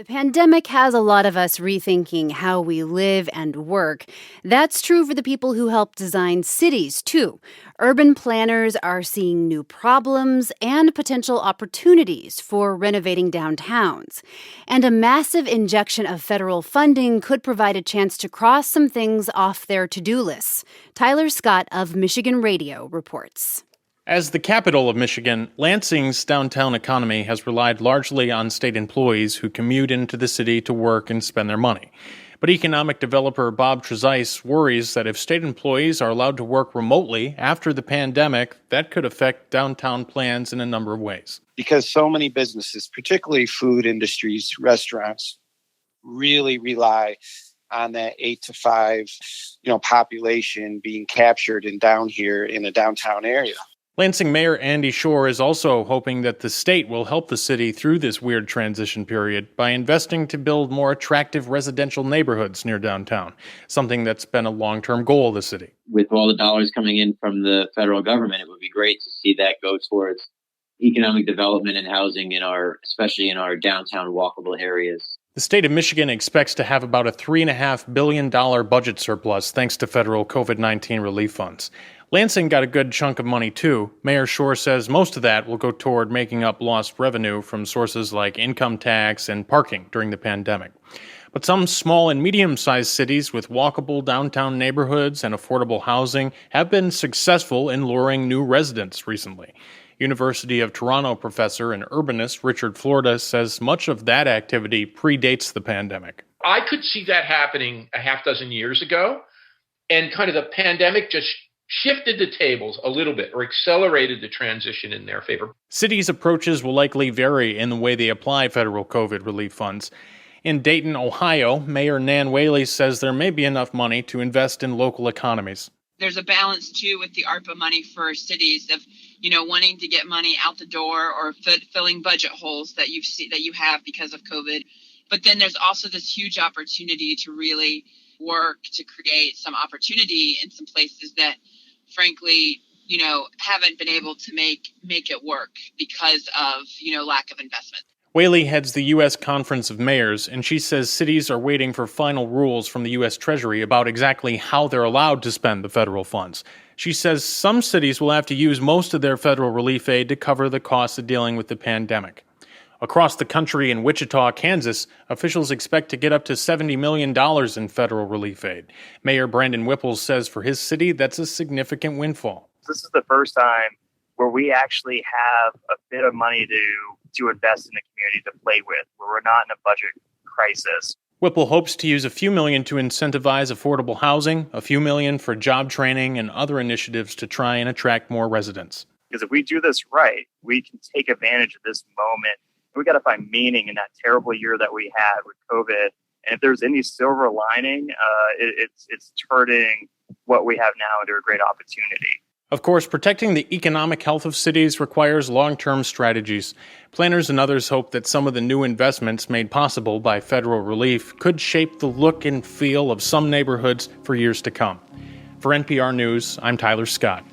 The pandemic has a lot of us rethinking how we live and work. That's true for the people who help design cities, too. Urban planners are seeing new problems and potential opportunities for renovating downtowns. And a massive injection of federal funding could provide a chance to cross some things off their to-do lists. Tyler Scott of Michigan Radio reports. As the capital of Michigan, Lansing's downtown economy has relied largely on state employees who commute into the city to work and spend their money. But economic developer Bob Trezise worries that if state employees are allowed to work remotely after the pandemic, that could affect downtown plans in a number of ways. Because so many businesses, particularly food industries, restaurants, really rely on that 8 to 5, population being captured and down here in the downtown area. Lansing Mayor Andy Shore is also hoping that the state will help the city through this weird transition period by investing to build more attractive residential neighborhoods near downtown, something that's been a long-term goal of the city. With all the dollars coming in from the federal government, it would be great to see that go towards economic development and housing especially in our downtown walkable areas. The state of Michigan expects to have about a $3.5 billion budget surplus thanks to federal COVID-19 relief funds. Lansing got a good chunk of money, too. Mayor Shore says most of that will go toward making up lost revenue from sources like income tax and parking during the pandemic. But some small and medium-sized cities with walkable downtown neighborhoods and affordable housing have been successful in luring new residents recently. University of Toronto professor and urbanist Richard Florida says much of that activity predates the pandemic. I could see that happening a half dozen years ago, and kind of the pandemic just shifted the tables a little bit or accelerated the transition in their favor. Cities' approaches will likely vary in the way they apply federal COVID relief funds. In Dayton, Ohio, Mayor Nan Whaley says there may be enough money to invest in local economies. There's a balance, too, with the ARPA money for cities of, wanting to get money out the door or filling budget holes that you have because of COVID. But then there's also this huge opportunity to really work to create some opportunity in some places that, frankly, haven't been able to make it work because of, lack of investment. Whaley heads the U.S. Conference of Mayors, and she says cities are waiting for final rules from the U.S. Treasury about exactly how they're allowed to spend the federal funds. She says some cities will have to use most of their federal relief aid to cover the costs of dealing with the pandemic. Across the country in Wichita, Kansas, officials expect to get up to $70 million in federal relief aid. Mayor Brandon Whipple says for his city, that's a significant windfall. This is the first time where we actually have a bit of money to invest in the community to play with, where we're not in a budget crisis. Whipple hopes to use a few million to incentivize affordable housing, a few million for job training, and other initiatives to try and attract more residents. Because if we do this right, we can take advantage of this moment. We got to find meaning in that terrible year that we had with COVID. And if there's any silver lining, it's turning what we have now into a great opportunity. Of course, protecting the economic health of cities requires long-term strategies. Planners and others hope that some of the new investments made possible by federal relief could shape the look and feel of some neighborhoods for years to come. For NPR News, I'm Tyler Scott.